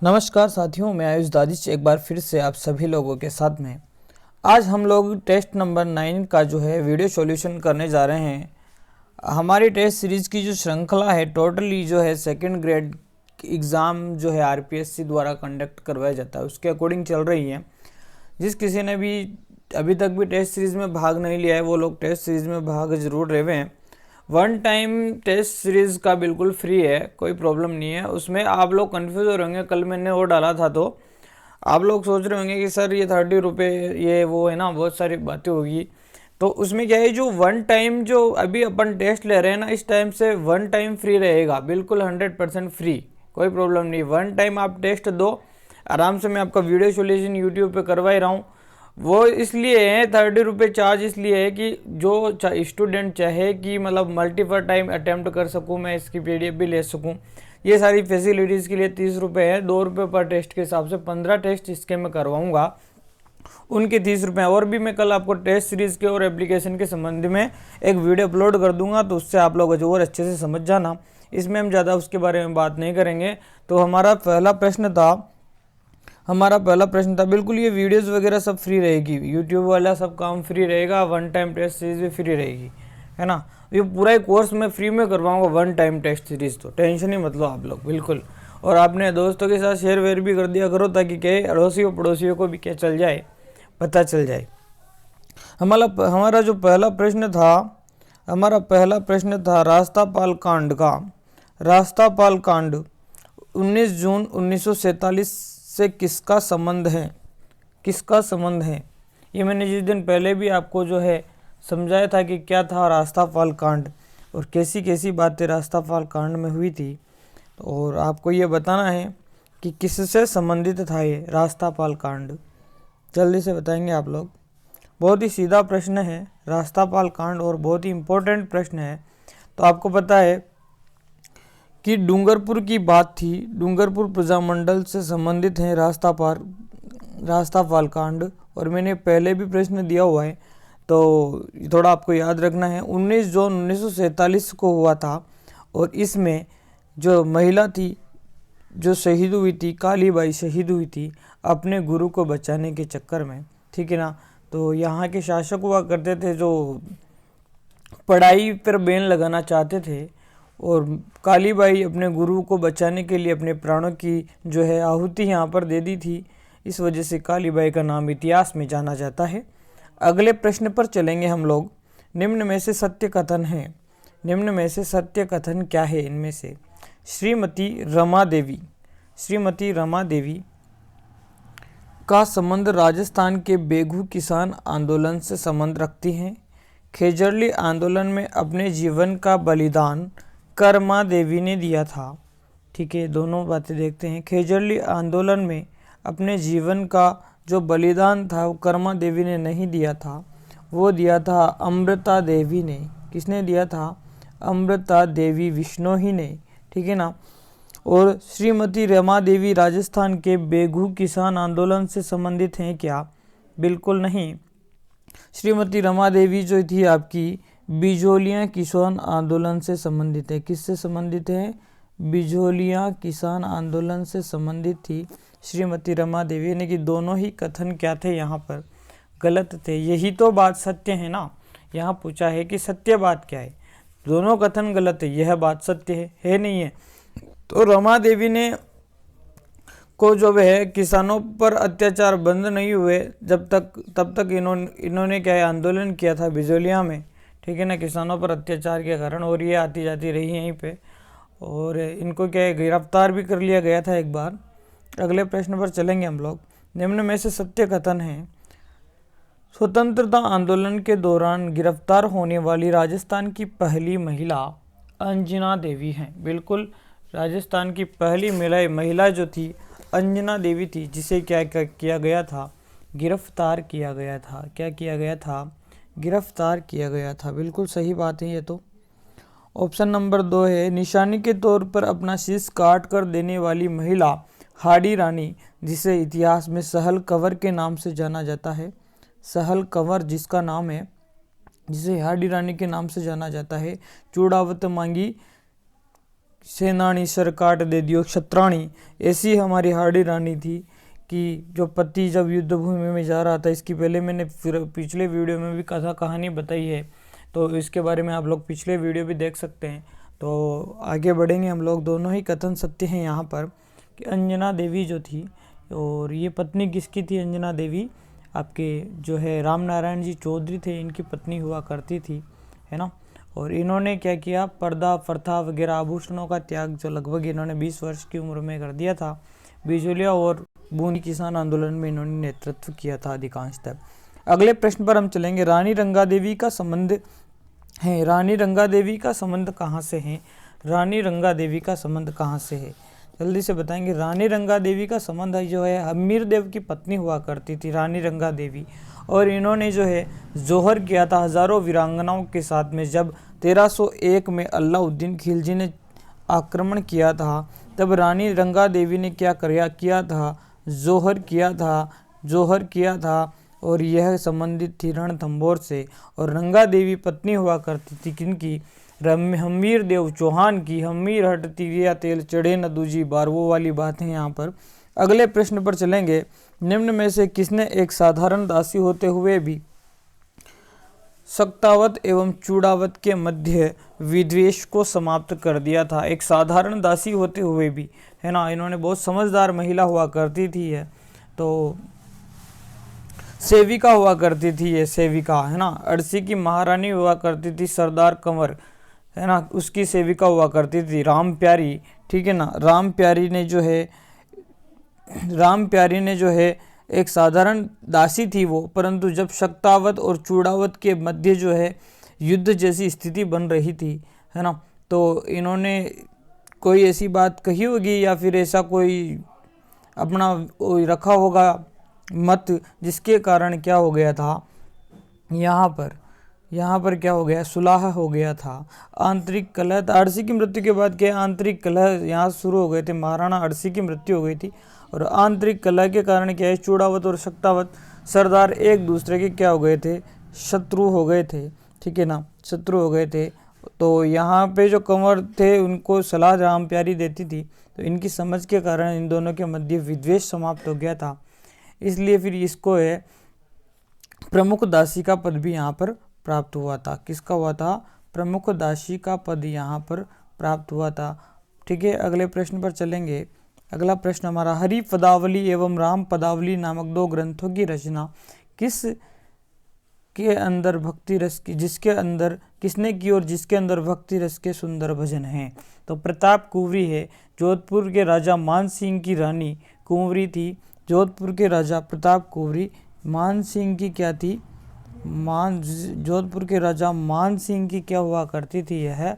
नमस्कार साथियों, मैं आयुष दादिच एक बार फिर से आप सभी लोगों के साथ में। आज हम लोग टेस्ट नंबर 9 का जो है वीडियो सॉल्यूशन करने जा रहे हैं। हमारी टेस्ट सीरीज़ की जो श्रृंखला है टोटली जो है सेकंड ग्रेड एग्ज़ाम जो है आरपीएससी द्वारा कंडक्ट करवाया जाता है उसके अकॉर्डिंग चल रही है। जिस किसी ने भी अभी तक भी टेस्ट सीरीज़ में भाग नहीं लिया है वो लोग टेस्ट सीरीज़ में भाग ज़रूर रहे हैं। वन टाइम टेस्ट सीरीज़ का बिल्कुल फ्री है, कोई प्रॉब्लम नहीं है उसमें। आप लोग कंफ्यूज हो रहे होंगे, कल मैंने वो डाला था तो आप लोग सोच रहे होंगे कि सर ये 30 रुपये ये वो है ना, बहुत सारी बातें होगी। तो उसमें क्या है, जो वन टाइम जो अभी अपन टेस्ट ले रहे हैं ना, इस टाइम से वन टाइम फ्री रहेगा, बिल्कुल 100% फ्री, कोई प्रॉब्लम नहीं। वन टाइम आप टेस्ट दो आराम से। मैं आपका वीडियो सोल्यूशन यूट्यूब पे करवा ही रहा हूँ। वो इसलिए है 30 रुपये चार्ज, इसलिए है कि जो स्टूडेंट चाहे कि मतलब मल्टीपल टाइम अटैम्प्ट कर सकूँ, मैं इसकी पीडीएफ भी ले सकूँ, ये सारी फैसिलिटीज़ के लिए 30 रुपये है। 2 रुपये पर टेस्ट के हिसाब से 15 टेस्ट इसके मैं करवाऊँगा, उनके 30 रुपये। और भी मैं कल आपको टेस्ट सीरीज़ के और एप्लीकेशन के संबंध में एक वीडियो अपलोड कर दूंगा, तो उससे आप लोग और अच्छे से समझ जाना। इसमें हम ज़्यादा उसके बारे में बात नहीं करेंगे। तो हमारा पहला प्रश्न था बिल्कुल, ये वीडियोस वगैरह सब फ्री रहेगी, यूट्यूब वाला सब काम फ्री रहेगा, वन टाइम टेस्ट सीरीज भी फ्री रहेगी, है ना। ये पूरा ही कोर्स मैं फ्री में करवाऊंगा, वन टाइम टेस्ट सीरीज, तो टेंशन ही मत लो आप लोग बिल्कुल। और आपने दोस्तों के साथ शेयर वेयर भी कर दिया करो, ताकि क्या अड़ोसियों पड़ोसियों को भी क्या चल जाए, पता चल जाए। हमारा जो पहला प्रश्न था रास्तापाल कांड का। रास्तापाल कांड 19 जून 1947 से किसका संबंध है? किसका संबंध है? ये मैंने जिस दिन पहले भी आपको जो है समझाया था कि क्या था रास्तापाल कांड और कैसी कैसी बातें रास्तापाल कांड में हुई थी। और आपको ये बताना है कि किससे संबंधित था ये रास्तापाल कांड। जल्दी से बताएंगे आप लोग। बहुत ही सीधा प्रश्न है रास्तापाल कांड और बहुत ही इम्पोर्टेंट प्रश्न है। तो आपको पता है कि डूंगरपुर की बात थी, डूंगरपुर प्रजामंडल से संबंधित है रास्तापाल कांड। और मैंने पहले भी प्रश्न दिया हुआ है, तो थोड़ा आपको याद रखना है। 19 जून 1947 को हुआ था और इसमें जो महिला थी जो शहीद हुई थी, कालीबाई शहीद हुई थी अपने गुरु को बचाने के चक्कर में, ठीक है ना। तो यहाँ के शासक हुआ करते थे जो पढ़ाई पर बैन लगाना चाहते थे, और कालीबाई अपने गुरु को बचाने के लिए अपने प्राणों की जो है आहुति यहाँ पर दे दी थी। इस वजह से कालीबाई का नाम इतिहास में जाना जाता है। अगले प्रश्न पर चलेंगे हम लोग। निम्न में से सत्य कथन है, निम्न में से सत्य कथन क्या है इनमें से? श्रीमती रमा देवी का संबंध राजस्थान के बेगू किसान आंदोलन से संबंध रखती हैं। खेजड़ली आंदोलन में अपने जीवन का बलिदान कर्मा देवी ने दिया था, ठीक है। दोनों बातें देखते हैं। खेजड़ली आंदोलन में अपने जीवन का जो बलिदान था वो कर्मा देवी ने नहीं दिया था, वो दिया था अमृता देवी ने। किसने दिया था? अमृता देवी विश्नोई ने, ठीक है ना। और श्रीमती रमा देवी राजस्थान के बेगू किसान आंदोलन से संबंधित हैं क्या? बिल्कुल नहीं। श्रीमती रमा देवी जो थी आपकी बिजोलिया किसान आंदोलन से संबंधित है। किससे संबंधित है? बिजोलिया किसान आंदोलन से संबंधित थी श्रीमती रमा देवी। यानी कि दोनों ही कथन क्या थे यहाँ पर? गलत थे। यही तो बात सत्य है ना। यहाँ पूछा है कि सत्य बात क्या है, दोनों कथन गलत है, यह बात सत्य है नहीं है। तो रमा देवी ने को जो है किसानों पर अत्याचार बंद नहीं हुए तब तक इन्होंने क्या है आंदोलन किया था बिजोलिया में, ठीक है ना, किसानों पर अत्याचार के कारण। और ये आती जाती रही यहीं पे, और इनको क्या है गिरफ्तार भी कर लिया गया था एक बार। अगले प्रश्न पर चलेंगे हम लोग। निम्न में से सत्य कथन है। स्वतंत्रता आंदोलन के दौरान गिरफ्तार होने वाली राजस्थान की पहली महिला अंजना देवी हैं। बिल्कुल, राजस्थान की पहली महिला जो थी अंजना देवी थी, जिसे क्या किया गया था? गिरफ्तार किया गया था। क्या किया गया था? गिरफ्तार किया गया था। बिल्कुल सही बात है ये तो। ऑप्शन नंबर 2 है निशानी के तौर पर अपना शीश काट कर देने वाली महिला हाडी रानी, जिसे इतिहास में सहल कंवर के नाम से जाना जाता है। सहल कंवर जिसका नाम है, जिसे हाडी रानी के नाम से जाना जाता है। चूड़ावत मांगी सेनानी सर काट दे दियो क्षत्राणी, ऐसी हमारी हाड़ी रानी थी कि जो पति जब युद्ध भूमि में जा रहा था, इसकी पहले मैंने पिछले वीडियो में भी कहानी बताई है, तो इसके बारे में आप लोग पिछले वीडियो भी देख सकते हैं। तो आगे बढ़ेंगे हम लोग। दोनों ही कथन सत्य हैं यहाँ पर कि अंजना देवी जो थी, और ये पत्नी किसकी थी? अंजना देवी आपके जो है राम नारायण जी चौधरी थे, इनकी पत्नी हुआ करती थी, है ना। और इन्होंने क्या किया? पर्दा प्रथा वगैरह आभूषणों का त्याग जो लगभग इन्होंने 20 वर्ष की उम्र में कर दिया था। बिजोलिया और बूंदी किसान आंदोलन में इन्होंने नेतृत्व किया था अधिकांशतः। अगले प्रश्न पर हम चलेंगे। रानी रंगादेवी का संबंध है, रानी रंगादेवी का संबंध कहाँ से है? रानी रंगादेवी का संबंध कहाँ से है? जल्दी से बताएंगे। रानी रंगादेवी का संबंध जो है हमीर देव की पत्नी हुआ करती थी रानी रंगादेवी, और इन्होंने जो है जोहर किया था हजारों वीरांगनाओं के साथ में। जब 1301 में अलाउद्दीन खिलजी ने आक्रमण किया था, तब रानी रंगादेवी ने क्या किया था? जोहर किया था, और यह संबंधित थी रणथंभौर से। और रंगादेवी पत्नी हुआ करती थी किनकी? हमीर देव चौहान की। हमीर हटती गया तेल चढ़े न दूजी बार, वो वाली बात है यहाँ पर। अगले प्रश्न पर चलेंगे। निम्न में से किसने एक साधारण दासी होते हुए भी सक्तावत एवं चूड़ावत के मध्य विद्वेष को समाप्त कर दिया था? एक साधारण दासी होते हुए भी, है ना, इन्होंने बहुत समझदार महिला हुआ करती थी है, तो सेविका हुआ करती थी ये, सेविका, है ना। अड़सी की महारानी हुआ करती थी सरदार कंवर, है ना, उसकी सेविका हुआ करती थी राम प्यारी, ठीक है ना। राम प्यारी ने जो है एक साधारण दासी थी वो, परंतु जब शक्तावत और चूड़ावत के मध्य जो है युद्ध जैसी स्थिति बन रही थी, है ना, तो इन्होंने कोई ऐसी बात कही होगी या फिर ऐसा कोई अपना रखा होगा मत, जिसके कारण क्या हो गया था? यहाँ पर क्या हो गया? सुलह हो गया था। आंतरिक कलह, अड़सी की मृत्यु के बाद क्या आंतरिक कलह यहाँ शुरू हो गए थे। महाराणा अड़सी की मृत्यु हो गई थी, और आंतरिक कलह के कारण क्या है? चूड़ावत और शक्तावत सरदार एक दूसरे के क्या हो गए थे? शत्रु हो गए थे, ठीक है ना, शत्रु हो गए थे। तो यहाँ पे जो कंवर थे उनको सलाह राम प्यारी देती थी, तो इनकी समझ के कारण इन दोनों के मध्य विद्वेष समाप्त हो गया था। इसलिए फिर इसको है प्रमुख दासी का पद भी यहाँ पर प्राप्त हुआ था। किसका हुआ था? प्रमुख दासी का पद यहाँ पर प्राप्त हुआ था, ठीक है। अगले प्रश्न पर चलेंगे। अगला प्रश्न हमारा, हरि पदावली एवं राम पदावली नामक 2 ग्रंथों की रचना किस के अंदर भक्ति रस की, जिसके अंदर किसने की और जिसके अंदर भक्ति रस के सुंदर भजन हैं? तो प्रताप कुंवरी है। जोधपुर के राजा मान सिंह की रानी कुंवरी थी। जोधपुर के राजा प्रताप कुंवरी, मान सिंह की क्या थी? जोधपुर के राजा मान सिंह की क्या हुआ करती थी? यह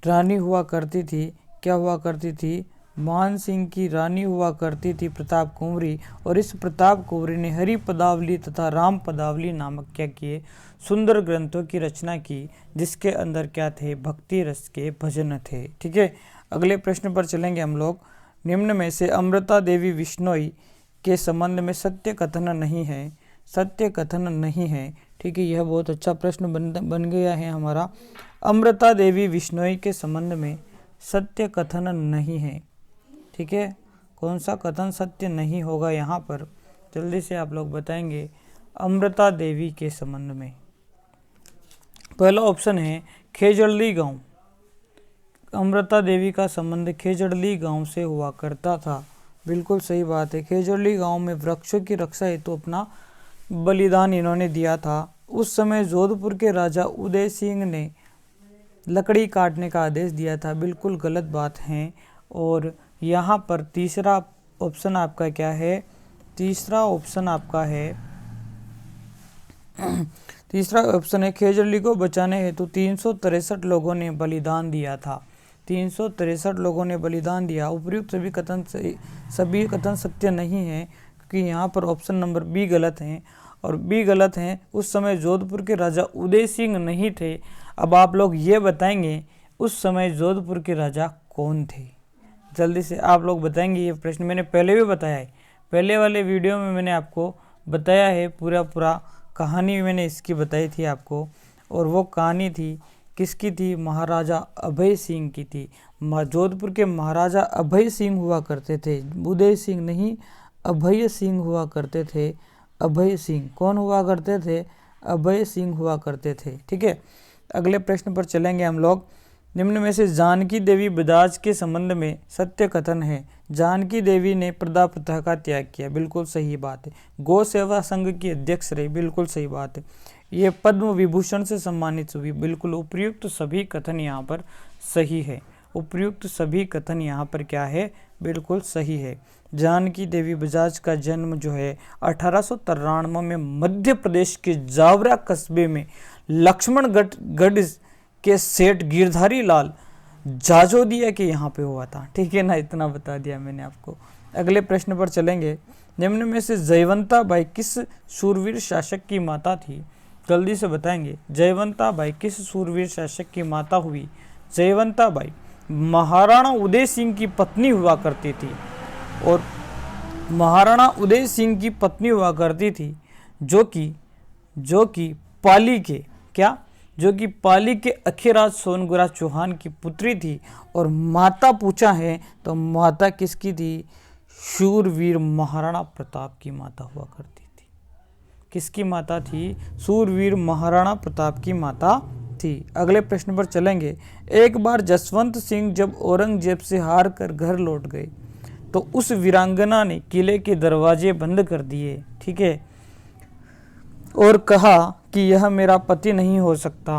रानी हुआ करती थी। क्या हुआ करती थी? मान सिंह की रानी हुआ करती थी प्रताप कुंवरी। और इस प्रताप कुंवरी ने हरि पदावली तथा राम पदावली नामक क्या किए? सुंदर ग्रंथों की रचना की, जिसके अंदर क्या थे? भक्ति रस के भजन थे, ठीक है। अगले प्रश्न पर चलेंगे हम लोग। निम्न में से अमृता देवी विश्नोई के संबंध में सत्य कथन नहीं है? सत्य कथन नहीं है, ठीक है। यह बहुत अच्छा प्रश्न बन गया है हमारा। अमृता देवी विश्नोई के संबंध में सत्य कथन नहीं है, ठीक है। कौन सा कथन सत्य नहीं होगा यहाँ पर? जल्दी से आप लोग बताएंगे। अमृता देवी के संबंध में पहला ऑप्शन है खेजड़ली गांव। अमृता देवी का संबंध खेजड़ली गांव से हुआ करता था। बिल्कुल सही बात है। खेजड़ली गांव में वृक्षों की रक्षा हेतु अपना बलिदान इन्होंने दिया था। उस समय जोधपुर के राजा उदय सिंह ने लकड़ी काटने का आदेश दिया था। बिल्कुल गलत बात है। और यहाँ पर तीसरा ऑप्शन आपका क्या है? तीसरा ऑप्शन आपका है खेजड़ली को बचाने हेतु 363 लोगों ने बलिदान दिया था। 363 लोगों ने बलिदान दिया। उपर्युक्त सभी कथन सत्य नहीं है, क्योंकि यहाँ पर ऑप्शन नंबर बी गलत है, और बी गलत है। उस समय जोधपुर के राजा उदय सिंह नहीं थे। अब आप लोग ये बताएंगे उस समय जोधपुर के राजा कौन थे? जल्दी से आप लोग बताएंगे। ये प्रश्न मैंने पहले भी बताया है, पहले वाले वीडियो में मैंने आपको बताया है, पूरा कहानी मैंने इसकी बताई थी आपको। और वो कहानी थी किसकी थी? महाराजा अभय सिंह की थी। जोधपुर के महाराजा अभय सिंह हुआ करते थे, उदय सिंह नहीं, अभय सिंह हुआ करते थे। अभय सिंह कौन हुआ करते थे? अभय सिंह हुआ करते थे। ठीक है, अगले प्रश्न पर चलेंगे हम लोग। निम्न में से जानकी देवी बजाज के संबंध में सत्य कथन है। जानकी देवी ने प्रदा प्रथा का त्याग किया, बिल्कुल सही बात है। गौ सेवा संघ की अध्यक्ष रही, बिल्कुल सही बात है। ये पद्म विभूषण से सम्मानित हुई, बिल्कुल उपयुक्त सभी कथन यहाँ पर सही है। उपयुक्त सभी कथन यहाँ पर क्या है? बिल्कुल सही है। जानकी देवी बजाज का जन्म जो है 1893 में मध्य प्रदेश के जावरा कस्बे में लक्ष्मणगढ़ के सेठ गिरधारी लाल जाजोदिया के यहाँ पे हुआ था। ठीक है ना, इतना बता दिया मैंने आपको। अगले प्रश्न पर चलेंगे। निम्न में से जयवंता बाई किस शूरवीर शासक की माता थी? जल्दी से बताएंगे। जयवंता बाई किस शूरवीर शासक की माता हुई? जयवंता बाई महाराणा उदय सिंह की पत्नी हुआ करती थी, और महाराणा उदय सिंह की पत्नी हुआ करती थी जो कि पाली के क्या जो कि पाली के अखिराज सोनगुरा चौहान की पुत्री थी। और माता पूछा है तो माता किसकी थी? शूरवीर महाराणा प्रताप की माता हुआ करती थी। किसकी माता थी? शूरवीर महाराणा प्रताप की माता थी। अगले प्रश्न पर चलेंगे। एक बार जसवंत सिंह जब औरंगजेब से हार कर घर लौट गए तो उस वीरांगना ने किले के दरवाजे बंद कर दिए, ठीक है, और कहा कि यह मेरा पति नहीं हो सकता।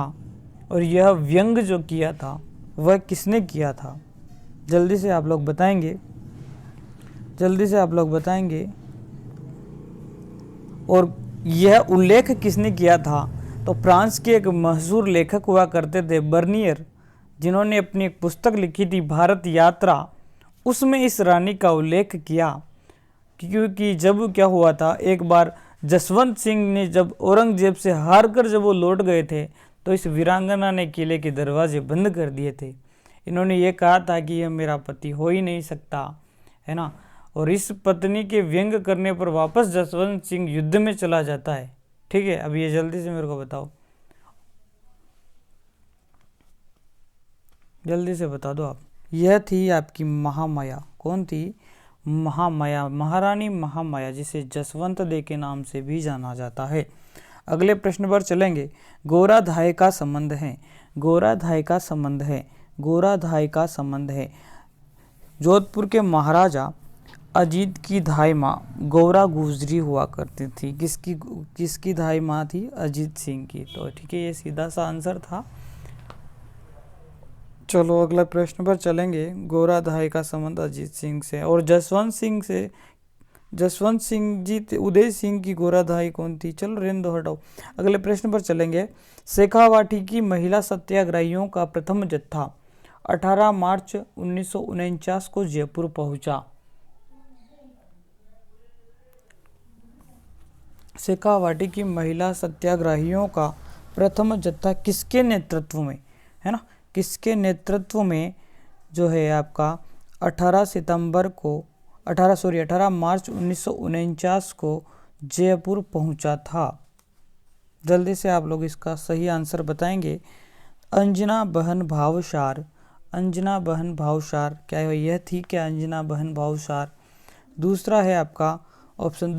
और यह व्यंग जो किया था वह किसने किया था? जल्दी से आप लोग बताएंगे, जल्दी से आप लोग बताएंगे। और यह उल्लेख किसने किया था? तो फ्रांस के एक मशहूर लेखक हुआ करते थे बर्नियर, जिन्होंने अपनी एक पुस्तक लिखी थी भारत यात्रा, उसमें इस रानी का उल्लेख किया। क्योंकि जब क्या हुआ था, एक बार जसवंत सिंह ने जब औरंगजेब से हार कर जब वो लौट गए थे तो इस वीरांगना ने किले के दरवाजे बंद कर दिए थे। इन्होंने ये कहा था कि यह मेरा पति हो ही नहीं सकता, है ना। और इस पत्नी के व्यंग करने पर वापस जसवंत सिंह युद्ध में चला जाता है। ठीक है, अब ये जल्दी से मेरे को बताओ, जल्दी से बता दो आप। यह थी आपकी महामाया। कौन थी? महामाया, महारानी महामाया, जिसे जसवंत दे के नाम से भी जाना जाता है। अगले प्रश्न पर चलेंगे। गोराधाय का संबंध है। गोराधाय का संबंध है। गोराधाय का संबंध है। जोधपुर के महाराजा अजीत की धाई माँ गौरा गुजरी हुआ करती थी। किसकी धाई माँ थी? अजीत सिंह की। तो ठीक है, ये सीधा सा आंसर था। चलो अगला प्रश्न पर चलेंगे। गोराधाय का संबंध अजीत सिंह से। और जसवंत सिंह से, जसवंत सिंह जी उदय सिंह की गोराधाई कौन थी? चलो रहने दो, हटाओ। अगले प्रश्न पर चलेंगे। शेखावाटी की महिला सत्याग्रहियों का प्रथम जत्था 18 मार्च 1949 को जयपुर पहुंचा। शेखावाटी की महिला सत्याग्रहियों का प्रथम जत्था किसके नेतृत्व में, है ना, किसके नेतृत्व में जो है आपका 18 मार्च 1949 को जयपुर पहुंचा था। जल्दी से आप लोग इसका सही आंसर बताएंगे। अंजना बहन भावसार। अंजना बहन भावसार क्या है? यह थी क्या अंजना बहन भावसार? दूसरा है आपका ऑप्शन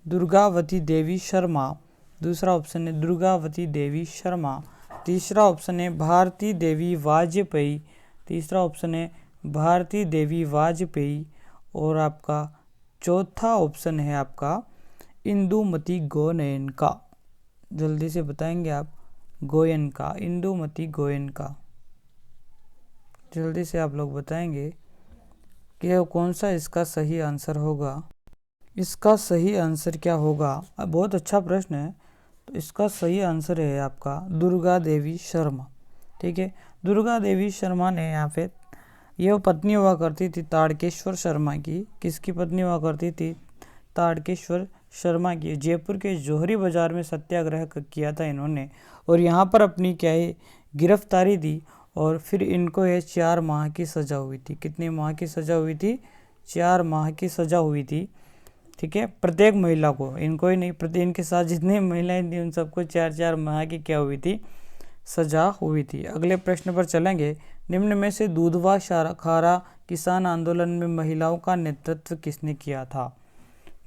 दुर्गावती देवी शर्मा। दूसरा ऑप्शन है दुर्गावती देवी शर्मा। तीसरा ऑप्शन है भारती देवी वाजपेयी। तीसरा ऑप्शन है भारती देवी वाजपेयी। और आपका चौथा ऑप्शन है आपका इंदुमती गोयनका। जल्दी से बताएंगे आप। गोयनका, इंदुमती गोयनका। जल्दी से आप लोग बताएंगे कि कौन सा इसका सही आंसर होगा। इसका सही आंसर क्या होगा? बहुत अच्छा प्रश्न है। तो इसका सही आंसर है आपका दुर्गा देवी शर्मा। ठीक है, दुर्गा देवी शर्मा ने यहाँ पे, यह पत्नी हुआ करती थी ताड़केश्वर शर्मा की। किसकी पत्नी हुआ करती थी? ताड़केश्वर शर्मा की। जयपुर के जौहरी बाजार में सत्याग्रह किया था इन्होंने, और यहाँ पर अपनी क्या है गिरफ्तारी दी। और फिर इनको ये 4 माह की सज़ा हुई थी। कितने माह की सज़ा हुई थी? 4 माह की सज़ा हुई थी। ठीक है, प्रत्येक महिला को, इनको ही नहीं, प्रत्येक इनके साथ जितनी महिलाएं थी उन सबको 4-4 माह की क्या हुई थी? सजा हुई थी। अगले प्रश्न पर चलेंगे। निम्न में से दूधवा खारा किसान आंदोलन में महिलाओं का नेतृत्व किसने किया था?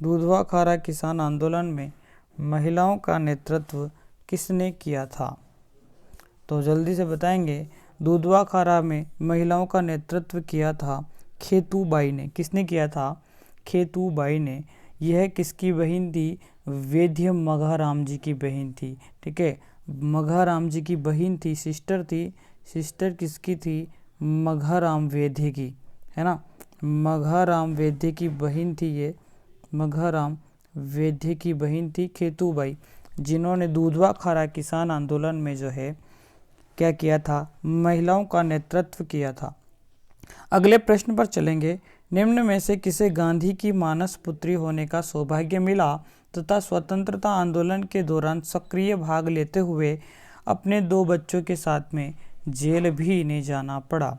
दूधवा खारा किसान आंदोलन में महिलाओं का नेतृत्व किसने किया था? तो जल्दी से बताएंगे। दूधवा खारा में महिलाओं का नेतृत्व किया था खेतूबाई ने। किसने किया था? खेतूबाई ने। यह किसकी बहन थी? वेद्य मघाराम जी की बहन थी। ठीक है, मघाराम जी की बहन थी, सिस्टर थी। सिस्टर किसकी थी? मघाराम वेद्य की, है ना। मघाराम वेद्य की बहन थी ये, मघाराम वेद्य की बहन थी खेतूबाई, जिन्होंने दूधवा खारा किसान आंदोलन में जो है क्या किया था? महिलाओं का नेतृत्व किया था। अगले प्रश्न पर चलेंगे। निम्न में से किसे गांधी की मानस पुत्री होने का सौभाग्य मिला तथा स्वतंत्रता आंदोलन के दौरान सक्रिय भाग लेते हुए अपने 2 बच्चों के साथ में जेल भी नहीं जाना पड़ा?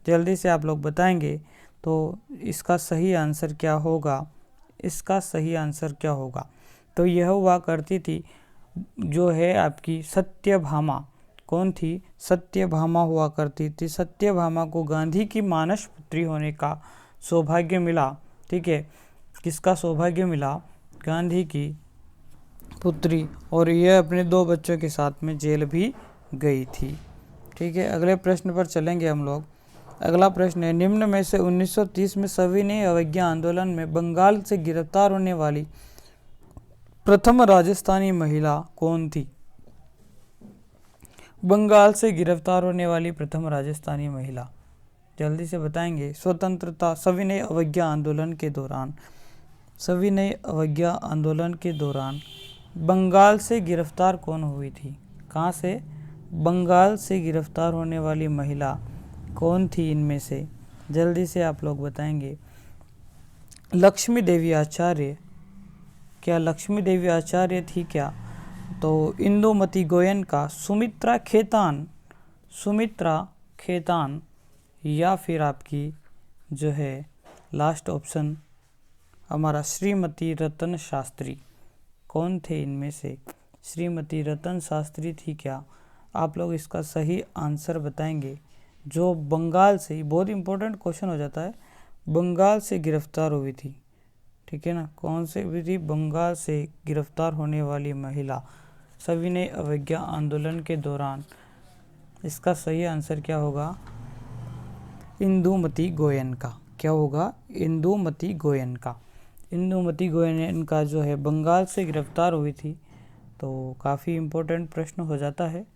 जल्दी से आप लोग बताएंगे। तो इसका सही आंसर क्या होगा? इसका सही आंसर क्या होगा? तो यह हुआ करती थी जो है आपकी सत्यभामा। कौन थी? सत्यभामा हुआ करती थी। सत्यभामा को गांधी की मानस पुत्री होने का सौभाग्य मिला। ठीक है, किसका सौभाग्य मिला? गांधी की पुत्री, और यह अपने 2 बच्चों के साथ में जेल भी गई थी। ठीक है, अगले प्रश्न पर चलेंगे हम लोग। अगला प्रश्न है। निम्न में से 1930 में सविनय अवज्ञा आंदोलन में बंगाल से गिरफ्तार होने वाली प्रथम राजस्थानी महिला कौन थी? बंगाल से गिरफ्तार होने वाली प्रथम राजस्थानी महिला, जल्दी से बताएंगे। स्वतंत्रता सविनय अवज्ञा आंदोलन के दौरान, सविनय अवज्ञा आंदोलन के दौरान बंगाल से गिरफ्तार कौन हुई थी? कहाँ से? बंगाल से गिरफ्तार होने वाली महिला कौन थी इनमें से? जल्दी से आप लोग बताएंगे। लक्ष्मी देवी आचार्य। क्या लक्ष्मी देवी आचार्य थी क्या? तो इंदुमती गोयनका, सुमित्रा खेतान, सुमित्रा खेतान, या फिर आपकी जो है लास्ट ऑप्शन हमारा श्रीमती रतन शास्त्री। कौन थे इनमें से? श्रीमती रतन शास्त्री थी क्या? आप लोग इसका सही आंसर बताएंगे। जो बंगाल से, बहुत इंपॉर्टेंट क्वेश्चन हो जाता है, बंगाल से गिरफ्तार हुई थी। ठीक है ना, कौन से भी थी? बंगाल से गिरफ्तार होने वाली महिला सविनय अवज्ञा आंदोलन के दौरान। इसका सही आंसर क्या होगा? इंदुमती गोयनका। क्या होगा? इंदुमती गोयनका। इंदुमती गोयनका जो है बंगाल से गिरफ्तार हुई थी। तो काफ़ी इम्पोर्टेंट प्रश्न हो जाता है,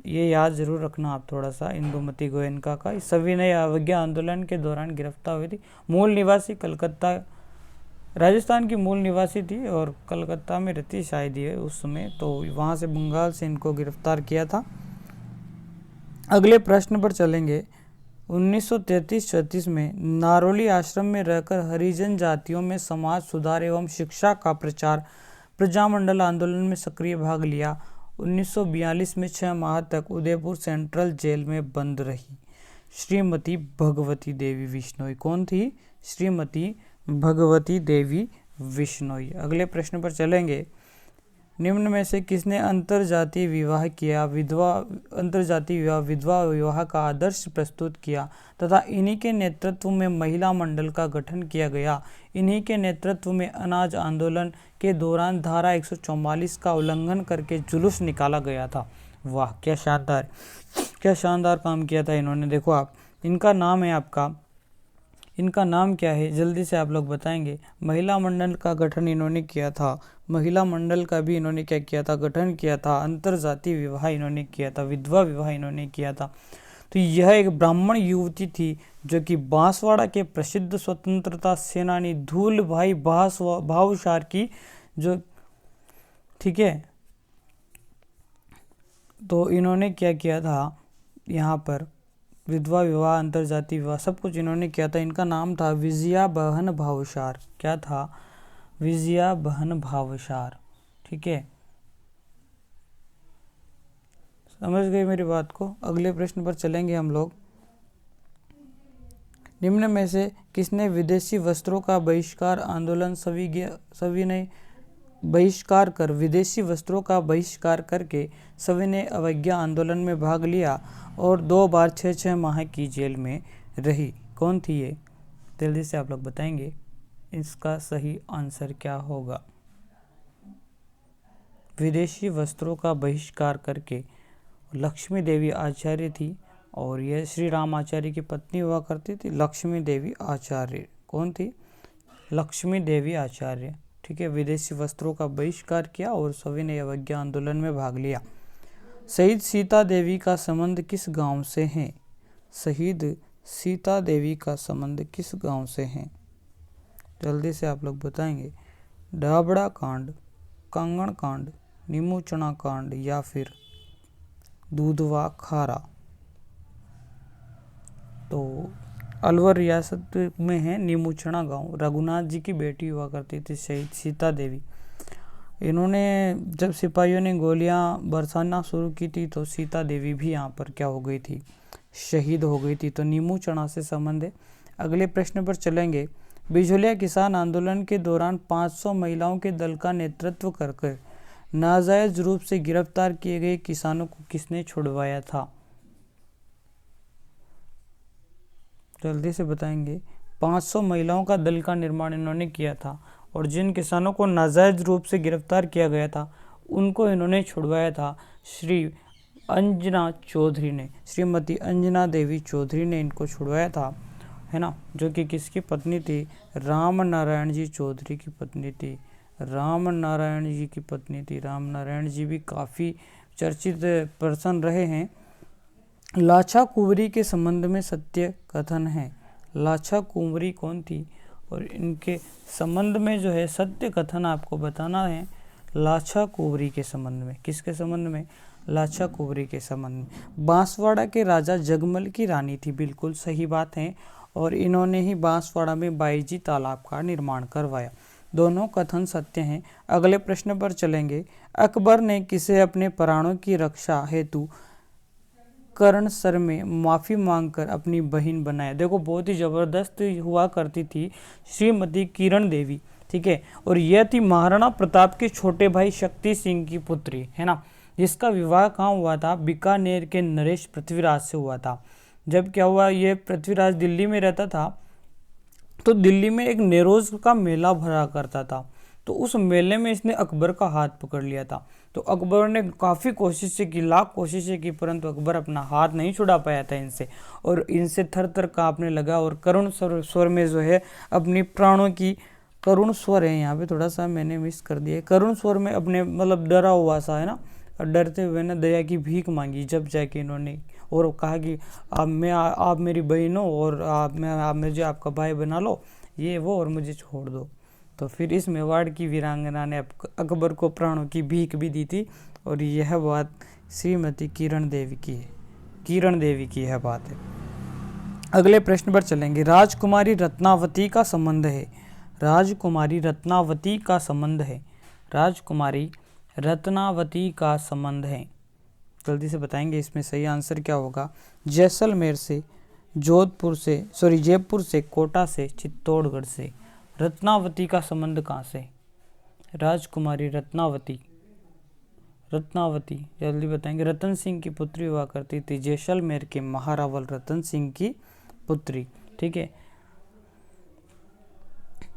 ये याद ज़रूर रखना आप थोड़ा सा। इंदुमती गोयनका का सविनय अवज्ञा आंदोलन के दौरान गिरफ्तार हुई थी। मूल निवासी कलकत्ता, राजस्थान की मूल निवासी थी और कलकत्ता में रहती शायद ये उस समय, तो वहाँ से बंगाल से इनको गिरफ्तार किया था। अगले प्रश्न पर चलेंगे। 1933-34 में नारोली आश्रम में रहकर हरिजन जातियों में समाज सुधार एवं शिक्षा का प्रचार प्रजामंडल आंदोलन में सक्रिय भाग लिया। 1942 में 6 माह तक उदयपुर सेंट्रल जेल में बंद रही श्रीमती भगवती देवी बिश्नोई। कौन थी? श्रीमती भगवती देवी बिश्नोई। अगले प्रश्न पर चलेंगे। निम्न में से किसने अंतरजातीय विवाह किया? अंतरजातीय विधवा विवाह का आदर्श प्रस्तुत किया तथा इन्हीं के नेतृत्व में महिला मंडल का गठन किया गया। इन्हीं के नेतृत्व में अनाज आंदोलन के दौरान धारा 144 का उल्लंघन करके जुलूस निकाला गया था। वाह, क्या शानदार, क्या शानदार काम किया था इन्होंने। देखो आप, इनका नाम है आपका, इनका नाम क्या है? जल्दी से आप लोग बताएंगे। महिला मंडल का गठन इन्होंने किया था। महिला मंडल का भी इन्होंने क्या किया था? गठन किया था। अंतरजातीय विवाह इन्होंने किया था, विधवा विवाह इन्होंने किया था। तो यह एक ब्राह्मण युवती थी जो कि बांसवाड़ा के प्रसिद्ध स्वतंत्रता सेनानी धूल भाई भावसार की जो, ठीक है, तो इन्होंने क्या किया था यहाँ पर? विधवा विवाह, अंतरजातीय विवाह, सब कुछ इन्होंने किया था। इनका नाम था विजया बहन भावसार। क्या था? विजया बहन भावसार। ठीक है, समझ गए मेरी बात को। अगले प्रश्न पर चलेंगे हम लोग। निम्न में से किसने विदेशी वस्त्रों का बहिष्कार आंदोलन सविनय बहिष्कार कर विदेशी वस्त्रों का बहिष्कार करके सविनय अवज्ञा आंदोलन में भाग लिया और 2 बार 6-6 माह की जेल में रही। कौन थी ये? जल्दी से आप लोग बताएंगे इसका सही आंसर क्या होगा। विदेशी वस्त्रों का बहिष्कार करके लक्ष्मी देवी आचार्य थी और यह श्री राम आचार्य की पत्नी हुआ करती थी, लक्ष्मी देवी आचार्य। कौन थी? लक्ष्मी देवी आचार्य। ठीक है, विदेशी वस्त्रों का बहिष्कार किया और सविनय अवज्ञा आंदोलन में भाग लिया। शहीद सीता देवी का संबंध किस गांव से है? शहीद सीता देवी का संबंध किस गांव से है? जल्दी से आप लोग बताएंगे। डाबड़ा कांड, कांगण कांड, नीमूचना कांड या फिर दूधवा खारा। तो अलवर रियासत में है नीमूचना गांव। रघुनाथ जी की बेटी हुआ करती थी शहीद सीता देवी। इन्होंने जब सिपाहियों ने गोलियां बरसाना शुरू की थी तो सीता देवी भी यहाँ पर क्या हो गई थी? शहीद हो गई थी। तो नीमूचना से संबंध है। अगले प्रश्न पर चलेंगे। बिजोलिया किसान आंदोलन के दौरान 500 महिलाओं के दल का नेतृत्व कर नाजायज रूप से गिरफ्तार किए गए किसानों को किसने छुड़वाया था? जल्दी से बताएंगे। 500 महिलाओं का दल का निर्माण इन्होंने किया था और जिन किसानों को नाजायज रूप से गिरफ्तार किया गया था उनको इन्होंने छुड़वाया था। श्री अंजना चौधरी ने, श्रीमती अंजना देवी चौधरी ने इनको छुड़वाया था, है ना, जो कि किसकी पत्नी थी? राम नारायण जी चौधरी की पत्नी थी। राम नारायण जी की पत्नी थी। राम नारायण जी भी काफ़ी चर्चित पर्सन रहे हैं। लाछा कुंवरी के संबंध में सत्य कथन है। लाछा कुंवरी कौन थी और इनके संबंध में जो है सत्य कथन आपको बताना है। लाछा कुंवरी के संबंध में, किसके संबंध में? लाछा कुंवरी के संबंध में। बांसवाड़ा के राजा जगमल की रानी थी, बिल्कुल सही बात है, और इन्होंने ही बांसवाड़ा में बाईजी तालाब का निर्माण करवाया। दोनों कथन सत्य हैं। अगले प्रश्न पर चलेंगे। अकबर ने किसे अपने प्राणों की रक्षा हेतु कर्णसर में माफ़ी मांगकर अपनी बहन बनाया? देखो बहुत ही ज़बरदस्त हुआ करती थी श्रीमती किरण देवी, ठीक है, और यह थी महाराणा प्रताप के छोटे भाई शक्ति सिंह की पुत्री, है ना, जिसका विवाह कहाँ हुआ था? बीकानेर के नरेश पृथ्वीराज से हुआ था। जब क्या हुआ, ये पृथ्वीराज दिल्ली में रहता था तो दिल्ली में एक नेरोज का मेला भरा करता था, तो उस मेले में इसने अकबर का हाथ पकड़ लिया था। तो अकबर ने काफ़ी कोशिशें की, लाख कोशिशें की, परंतु अकबर अपना हाथ नहीं छुड़ा पाया था इनसे, और इनसे थर थर काँपने लगा और करुण स्वर में जो है अपनी प्राणों की, करुण स्वर है यहाँ पे, थोड़ा सा मैंने मिस कर दिया, करुण स्वर में अपने मतलब डरा हुआ सा, है ना, और डरते हुए ने दया की भीख मांगी जब जाके इन्होंने, और कहा कि आप मेरी बहन हो और आप मुझे आपका भाई बना लो, ये वो, और मुझे छोड़ दो। तो फिर इस मेवाड़ की वीरांगना ने अकबर को प्राणों की भीख भी दी थी, और यह बात श्रीमती किरण देवी की है। किरण देवी की यह बात है। अगले प्रश्न पर चलेंगे। राजकुमारी रत्नावती का संबंध है। राजकुमारी रत्नावती का संबंध है। राजकुमारी रत्नावती का संबंध है। जल्दी से बताएंगे इसमें सही आंसर क्या होगा। जैसलमेर से, जयपुर से, कोटा से, चित्तौड़गढ़ से। रत्नावती का संबंध कहाँ से? राजकुमारी रत्नावती जल्दी बताएंगे। रतन सिंह की पुत्री हुआ करती थी, जैसलमेर के महारावल रतन सिंह की पुत्री, ठीक है।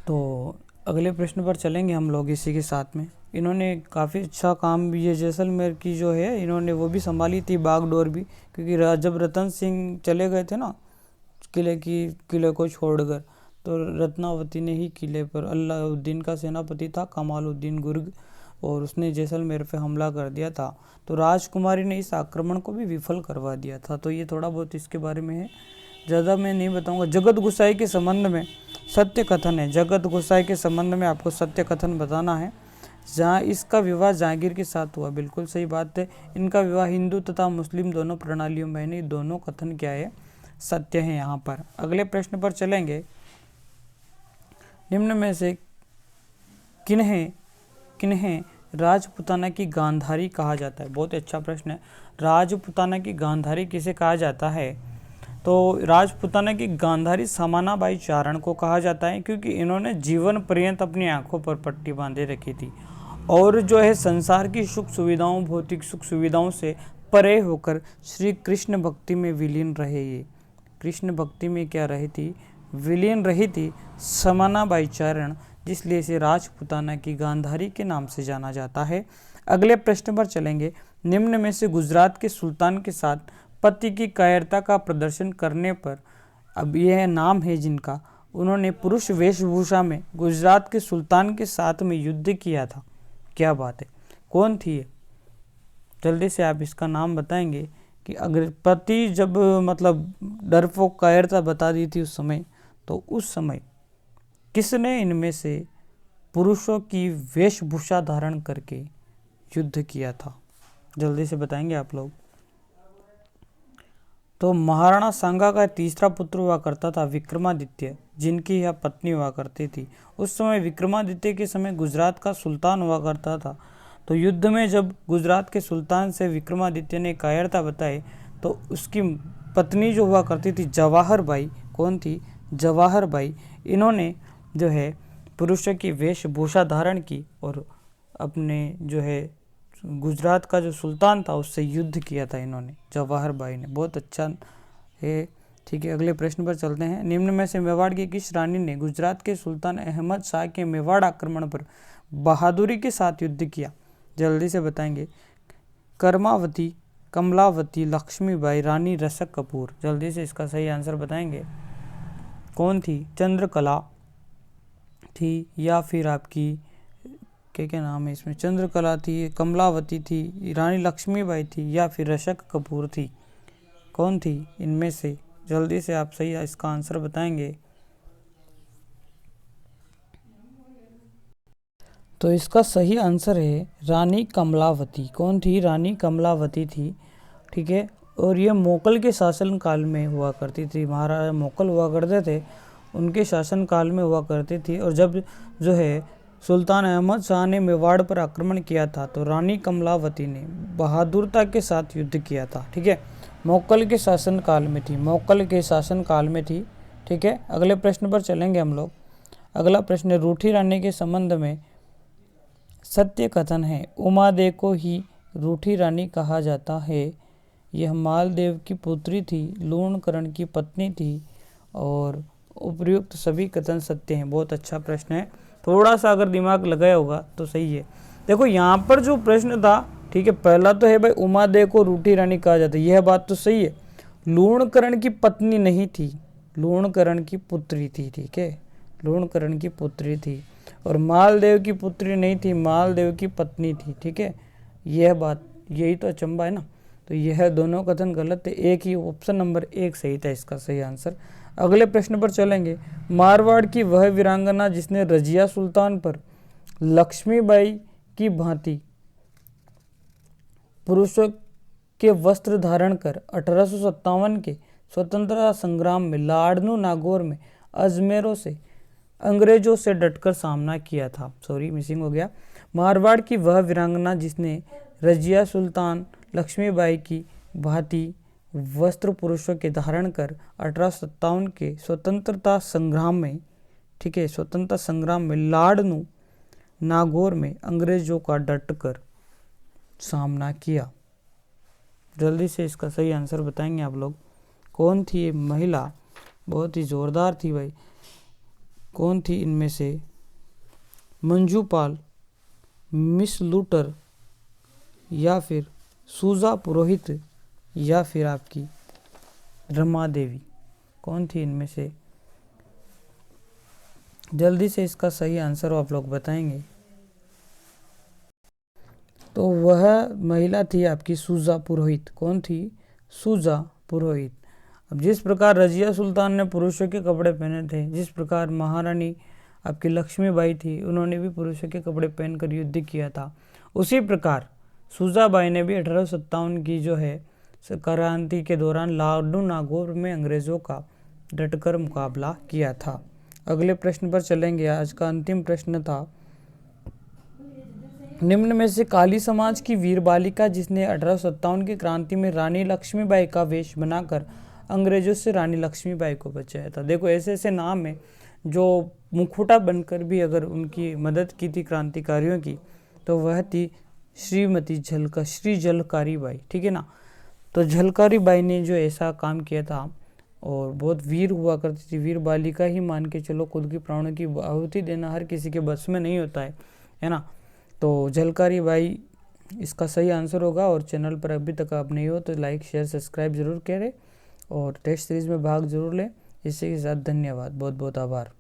तो अगले प्रश्न पर चलेंगे हम लोग इसी के साथ में। इन्होंने काफ़ी अच्छा काम भी, ये जैसलमेर की जो है इन्होंने वो भी संभाली थी, बागडोर भी, क्योंकि जब रतन सिंह चले गए थे ना किले को छोड़कर, तो रत्नावती ने ही किले पर, अलाउद्दीन का सेनापति था कमालुद्दीन गुर्ग, और उसने जैसलमेर पे हमला कर दिया था, तो राजकुमारी ने इस आक्रमण को भी विफल करवा दिया था। तो ये थोड़ा बहुत इसके बारे में है, ज़्यादा मैं नहीं बताऊंगा। जगत गोसाई के संबंध में सत्य कथन है। जगत गोसाई के संबंध में आपको सत्य कथन बताना है। जहाँ इसका विवाह जहांगीर के साथ हुआ, बिल्कुल सही बात है। इनका विवाह हिंदू तथा मुस्लिम दोनों प्रणालियों में नहीं, दोनों कथन क्या है? सत्य है यहाँ पर। अगले प्रश्न पर चलेंगे। निम्न में से किन्हें राजपुताना की गांधारी कहा जाता है? बहुत अच्छा प्रश्न है। राजपुताना की गांधारी किसे कहा जाता है? तो राजपुताना की गांधारी समानाबाई चारण को कहा जाता है, क्योंकि इन्होंने जीवन पर्यंत अपनी आंखों पर पट्टी बांधे रखी थी और जो है संसार की सुख सुविधाओं, भौतिक सुख सुविधाओं से परे होकर श्री कृष्ण भक्ति में विलीन रहे। ये कृष्ण भक्ति में क्या रही थी? विलीन रही थी समानाबाई चारण, जिसलिए इसे राजपुताना की गांधारी के नाम से जाना जाता है। अगले प्रश्न पर चलेंगे। निम्न में से गुजरात के सुल्तान के साथ पति की कायरता का प्रदर्शन करने पर, अब यह नाम है जिनका, उन्होंने पुरुष वेशभूषा में गुजरात के सुल्तान के साथ में युद्ध किया था। क्या बात है, कौन थी ये? जल्दी से आप इसका नाम बताएंगे कि अगर पति जब मतलब डरपोक कायरता बता दी थी उस समय, तो उस समय किसने इनमें से पुरुषों की वेशभूषा धारण करके युद्ध किया था? जल्दी से बताएंगे आप लोग। तो महाराणा सांगा का तीसरा पुत्र हुआ करता था विक्रमादित्य, जिनकी यह पत्नी हुआ करती थी। उस समय विक्रमादित्य के समय गुजरात का सुल्तान हुआ करता था। तो युद्ध में जब गुजरात के सुल्तान से विक्रमादित्य ने कायरता बताई, तो उसकी पत्नी जो हुआ करती थी जवाहर बाई, कौन थी? जवाहर बाई। इन्होंने जो है पुरुषों की वेशभूषा धारण की और अपने जो है गुजरात का जो सुल्तान था उससे युद्ध किया था इन्होंने, जवाहर बाई ने। बहुत अच्छा है। ठीक है, अगले प्रश्न पर चलते हैं। निम्न में से मेवाड़ की किस रानी ने गुजरात के सुल्तान अहमद शाह के मेवाड़ आक्रमण पर बहादुरी के साथ युद्ध किया? जल्दी से बताएंगे। कर्मावती, कमलावती, लक्ष्मीबाई, रानी रसक कपूर। जल्दी से इसका सही आंसर बताएंगे। कौन थी? चंद्रकला थी या फिर आपकी क्या नाम है इसमें? चंद्रकला थी, कमलावती थी, रानी लक्ष्मीबाई थी या फिर रशक कपूर थी? कौन थी इनमें से? जल्दी से आप सही इसका आंसर बताएंगे। तो इसका सही आंसर है रानी कमलावती। कौन थी? रानी कमलावती थी। ठीक है, और ये मोगल के शासन काल में हुआ करती थी। महाराजा मोगल हुआ करते थे, उनके शासन काल में हुआ करती थी। और जब जो है सुल्तान अहमद शाह ने मेवाड़ पर आक्रमण किया था, तो रानी कमलावती ने बहादुरता के साथ युद्ध किया था। ठीक है, मोगल के शासन काल में थी, मोगल के शासन काल में थी। ठीक है, अगले प्रश्न पर चलेंगे हम लोग। अगला प्रश्न है, रूठी रानी के संबंध में सत्य कथन है। उमादेव को ही रूठी रानी कहा जाता है। यह मालदेव की पुत्री थी, लूणकरण की पत्नी थी और उपर्युक्त सभी कथन सत्य हैं। बहुत अच्छा प्रश्न है, थोड़ा सा अगर दिमाग लगाया होगा तो सही है। देखो यहाँ पर जो प्रश्न था, ठीक है, पहला तो है भाई उमादेव को रूठी रानी कहा जाता है, यह बात तो सही है। लूणकरण की पत्नी नहीं थी, लूणकरण की पुत्री थी। ठीक है, लूणकरण की पुत्री थी और मालदेव की पुत्री नहीं थी, मालदेव की पत्नी थी। ठीक है, यह बात, यही तो अचंबा है ना। तो यह दोनों कथन गलत है, एक ही ऑप्शन नंबर 1 सही था इसका सही आंसर। अगले प्रश्न पर चलेंगे। मारवाड़ की वह वीरांगना जिसने रजिया सुल्तान पर लक्ष्मीबाई की भांति पुरुषों के वस्त्र धारण कर 1857 के स्वतंत्रता संग्राम में लाड़नू नागौर में अजमेरों से अंग्रेजों से डटकर सामना किया था। सॉरी, मिसिंग हो गया। मारवाड़ की वह वीरांगना जिसने रजिया सुल्तान लक्ष्मीबाई की भांति वस्त्र पुरुषों के धारण कर 1857 के स्वतंत्रता संग्राम में, ठीक है, स्वतंत्रता संग्राम में लाड़नू नागौर में अंग्रेजों का डटकर सामना किया। जल्दी से इसका सही आंसर बताएंगे आप लोग। कौन थी ये महिला? बहुत ही जोरदार थी भाई। कौन थी इनमें से? मंजूपाल, मिस लूटर या फिर सूजा पुरोहित या फिर आपकी रमा देवी? कौन थी इनमें से? जल्दी से इसका सही आंसर आप लोग बताएंगे। तो वह महिला थी आपकी सूजा पुरोहित। कौन थी? सूजा पुरोहित। अब जिस प्रकार रजिया सुल्तान ने पुरुषों के कपड़े पहने थे, जिस प्रकार महारानी आपकी लक्ष्मीबाई थी, उन्होंने भी पुरुषों के कपड़े पहनकर युद्ध किया था, उसी प्रकार सूजाबाई ने भी 1857 की जो है क्रांति के दौरान लाड़नू नागौर में अंग्रेजों का डटकर मुकाबला किया था। अगले प्रश्न पर चलेंगे। आज का अंतिम प्रश्न था, निम्न में से काली समाज की वीर बालिका जिसने 1857 की क्रांति में रानी लक्ष्मीबाई का वेश बनाकर अंग्रेजों से रानी लक्ष्मीबाई को बचाया था। देखो ऐसे ऐसे नाम है जो मुखौटा बनकर भी अगर उनकी मदद की थी क्रांतिकारियों की, तो वह थी श्री झलकारी बाई, ठीक है ना। तो झलकारी बाई ने जो ऐसा काम किया था और बहुत वीर हुआ करती थी, वीर बालिका ही मान के चलो, खुद की प्राणों की आहुति देना हर किसी के बस में नहीं होता है ना। तो झलकारी बाई इसका सही आंसर होगा। और चैनल पर अभी तक आप नहीं हो तो लाइक शेयर सब्सक्राइब जरूर करें और टेस्ट सीरीज में भाग जरूर लें। इसी के साथ धन्यवाद, बहुत बहुत आभार।